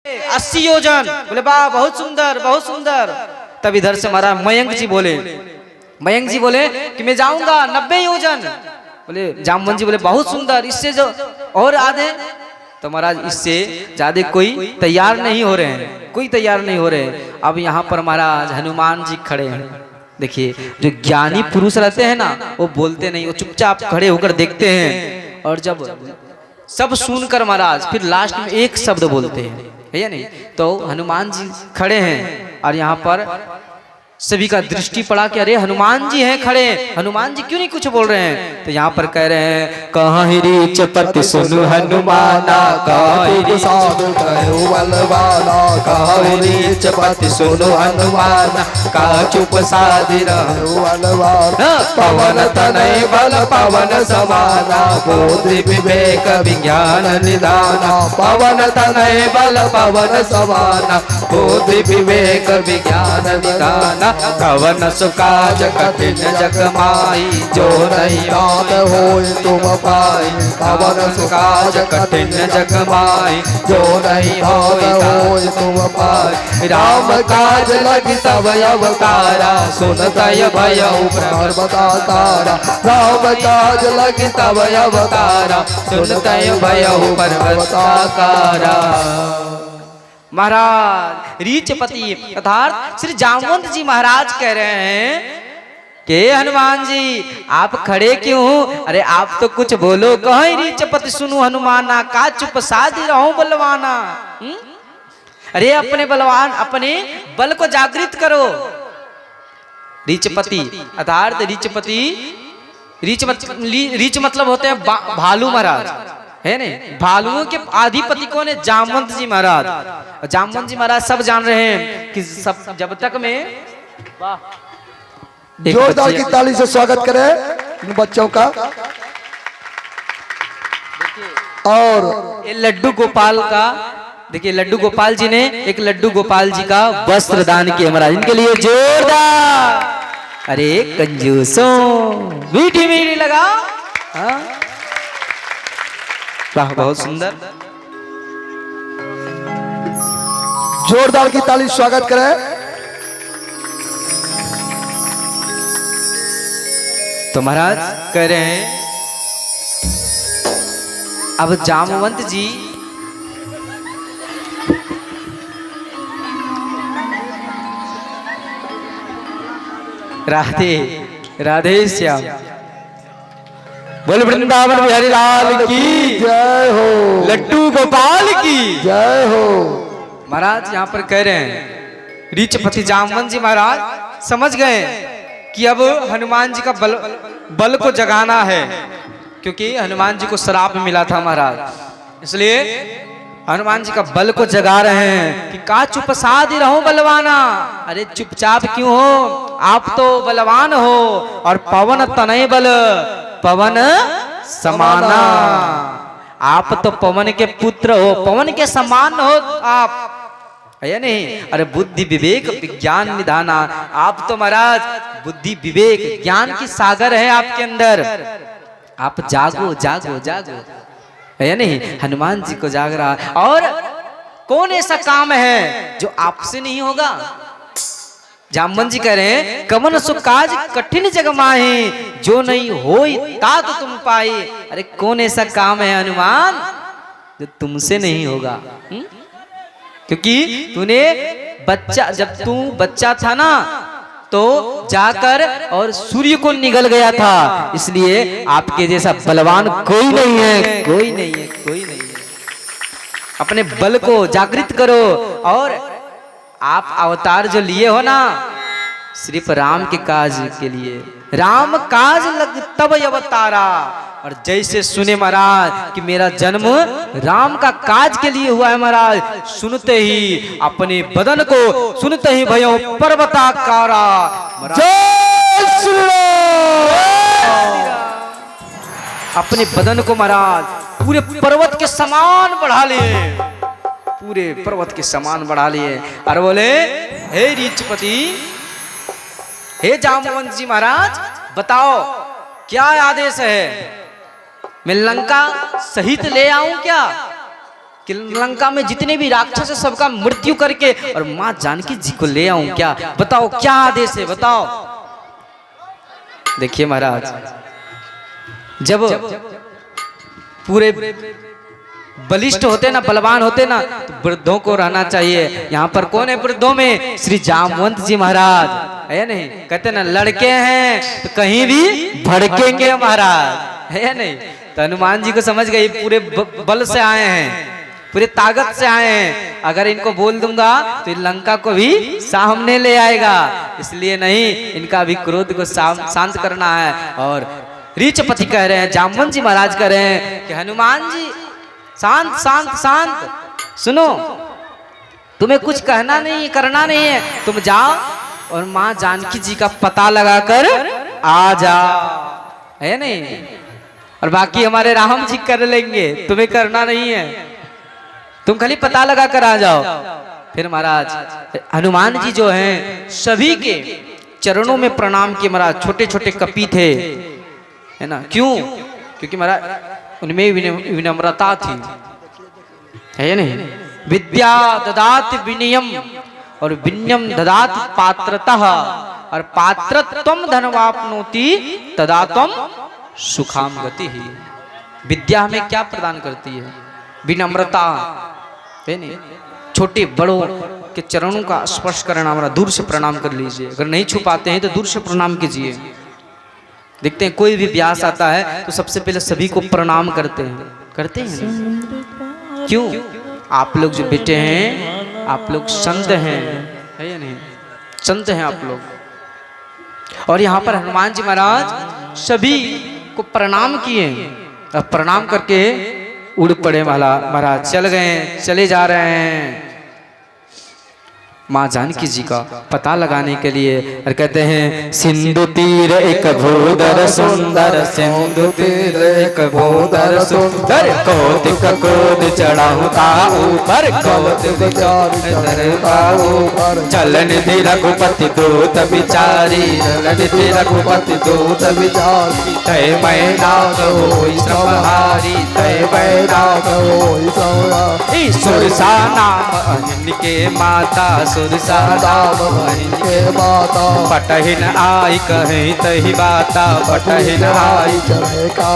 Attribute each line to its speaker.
Speaker 1: 80 योजन। बोले वाह बहुत सुंदर बहुत सुंदर। तब इधर से हमारा मयंक जी बोले कि मैं जाऊंगा 90 योजन। बोले जामवंत जी बोले बहुत सुंदर, इससे जो और आधे। तो महाराज इससे ज्यादा कोई तैयार नहीं हो रहे हैं, कोई तैयार नहीं हो रहे हैं। अब यहाँ पर महाराज हनुमान जी खड़े हैं। देखिए जो ज्ञानी पुरुष रहते हैं ना वो बोलते नहीं, वो चुपचाप खड़े होकर देखते हैं। और जब सब सुनकर महाराज फिर लास्ट में एक शब्द बोलते हैं, है या नहीं। तो हनुमान जी खड़े हैं और यहाँ पर सभी का दृष्टि पड़ा कि अरे हनुमान जी हैं खड़े, हनुमान जी क्यों नहीं कुछ बोल रहे हैं। तो यहाँ पर कह रहे हैं कहीं रीच पति सुनु हनुमाना, कहीं साधु कहो बलवाना, कहीं रीच पति सुनु हनुमाना, का चुप साधि रहो बलवाना, पवन तनय बल पवन समाना, बुद्धि विवेक विज्ञान निदाना, पवन तनय बल पवन समाना, बुद्धि विवेक विज्ञान निदाना, कवन सुकाज कठिन जग माई, जो नहीं रात होय तुम पाई, कवन सुकाज कठिन जग माई, जो नहीं होय तुम पाई, राम काज लगी तब अवतारा, सुनतय भयउ पर्वताकारा, राम काज लगी तब अवतारा, सुनतय भयउ पर्वताकारा। महाराज रीचपति अर्थात श्री जामवंत जी महाराज कह रहे हैं कि हनुमान जी आप खड़े क्यों? अरे आप तो कुछ बोलो। कहीं रीचपति सुनु हनुमाना, का चुप साधि रहो बलवाना। अरे अपने बलवान अपने बल को जागृत करो। रीचपति अर्थात रीच मतलब होते हैं भालू महाराज, है नहीं। भालुओं के अधिपति कौन है? जामवंत जी महाराज। जामवंत जी महाराज सब जान रहे हैं कि सब जब तक में
Speaker 2: जोरदार की ताली से स्वागत करें इन बच्चों का। और
Speaker 1: ये लड्डू गोपाल का, देखिए लड्डू गोपाल जी ने एक लड्डू गोपाल जी का वस्त्र दान किया महाराज, इनके लिए जोरदार। अरे कंजूसों मीठी मीठी लगा। वाह बहुत सुंदर।
Speaker 2: जोरदार की ताली स्वागत करें।
Speaker 1: तो महाराज कह रहे हैं अब जामवंत जी राधे राधे श्याम बोल वृंदावन बिहारी लाल की
Speaker 2: जय हो,
Speaker 1: लड्डू गोपाल की
Speaker 2: जय हो।
Speaker 1: महाराज यहाँ पर कह रहे हैं रीचपति जामवंत जी महाराज समझ गए कि अब हनुमान जी का बल को जगाना है, क्योंकि हनुमान जी को श्राप मिला था महाराज, इसलिए हनुमान जी का बल को जगा रहे हैं कि का चुप साधि रहो बलवाना। अरे चुपचाप क्यों हो? आप तो बलवान हो और पवन तनय बल पवन समाना, आप तो पवन के पुत्र हो, पवन के समान हो आप, है नहीं। अरे बुद्धि विवेक विज्ञान निधाना, आप तो महाराज बुद्धि विवेक ज्ञान की सागर है आपके अंदर। आप जागो जागो जागो, है नहीं। हनुमान जी को जाग रहा है। और कौन ऐसा काम है जो आपसे नहीं होगा? जामवंत जी कह रहे हैं कवन सु काज कठिन जग माही, जो नहीं होई तात तुम पाई। अरे कौन ऐसा काम है हनुमान जो तुमसे नहीं होगा? क्योंकि तूने जब तू बच्चा था ना तो जाकर और सूर्य को निगल गया था, इसलिए आपके जैसा बलवान कोई नहीं है, कोई नहीं है, कोई नहीं है। अपने बल को जागृत करो। और आप अवतार जो लिए हो ना सिर्फ राम के काज के लिए, राम काज लग तब अवतारा। और जैसे सुने महाराज कि मेरा जन्म राम का काज के लिए हुआ है महाराज, सुनते ही अपने बदन को सुनते ही भयो पर्वताकारा।
Speaker 2: जय श्री राम।
Speaker 1: अपने बदन को महाराज पूरे पर्वत के समान बढ़ा लिए, पूरे पर्वत के समान बढ़ा लिए। और बोले हे रीचपति, हे जामवंत जी महाराज बताओ क्या आदेश है? मैं लंका सहित ले आऊं क्या? कि लंका में जितने भी राक्षस है सबका मृत्यु करके और माँ जानकी जी को ले आऊं क्या? बताओ क्या आदेश है, बताओ। देखिए महाराज, जब पूरे बलिष्ठ होते ना, बलवान होते ना, तो वृद्धों को रहना चाहिए। यहाँ पर कौन है वृद्धों में? श्री जामवंत जी महाराज है नहीं? कहते ना लड़के हैं तो कहीं भी भड़केंगे महाराज, है नहीं? तो हनुमान जी को समझ गए पूरे बल से आए हैं, पूरे ताकत से आए हैं। अगर इनको बोल दूंगा तो लंका को भी सामने ले आएगा, इसलिए नहीं, इनका भी क्रोध को शांत करना है। और रीचपति कह रहे हैं, जामवंत जी महाराज कह रहे हैं कि हनुमान जी शांत शांत शांत, सुनो, तुम्हें कुछ कहना नहीं, करना नहीं है, तुम जाओ और माँ जानकी जी का पता लगाकर आ जाओ, है नहीं? और बाकी हमारे राम जी कर लेंगे, तुम्हें करना नहीं है, तुम खाली पता लगाकर आ जाओ। फिर महाराज हनुमान जी जो हैं सभी के चरणों में प्रणाम किए महाराज। छोटे छोटे कपी थे, है ना? क्यों? क्योंकि महाराज उनमें विनम्रता थी, है नहीं? विद्या ददाति विनयम और विनयम ददाति पात्रतः और पात्रत्वम धनवाप्नोति तदा त्वम सुखाम गति ही। विद्या हमें क्या प्रदान करती है? विनम्रता, है नहीं? छोटे बड़ों के चरणों का स्पर्श करना, हमारा दूर से प्रणाम कर लीजिए। अगर नहीं छू पाते हैं तो दूर से प्रणाम कीजिए। देखते हैं कोई भी व्यास आता है तो सबसे पहले सभी को प्रणाम करते हैं, करते हैं ना? क्यों? आप लोग जो बेटे हैं, आप लोग संत हैं, है या नहीं? संत हैं आप लोग। और यहाँ पर हनुमान जी महाराज सभी को प्रणाम किए, अब प्रणाम करके उड़ पड़े महाराज, चल गए, चले जा रहे हैं माँ जानकी जी का पता लगाने के लिए। और कहते हैं सिंधु तीर एक भूधर सुंदर, सिंधु तीर एक भूधर सुंदर, कौतिक क्रोध चढ़ाऊता ऊपर, कौतिक ऊपर, चलन निधि रघुपति दूत बिचारी, चलन निधि रघुपति दूत बिचारी, तय मैं नाग होई संहारी, तय मैं नाग होई संहारी, सुरसा नाम अहिन के माता, सुरसा नाम अहिन के माता, पटहिन आई कहीं तही बाता, पटहिन आई कहे का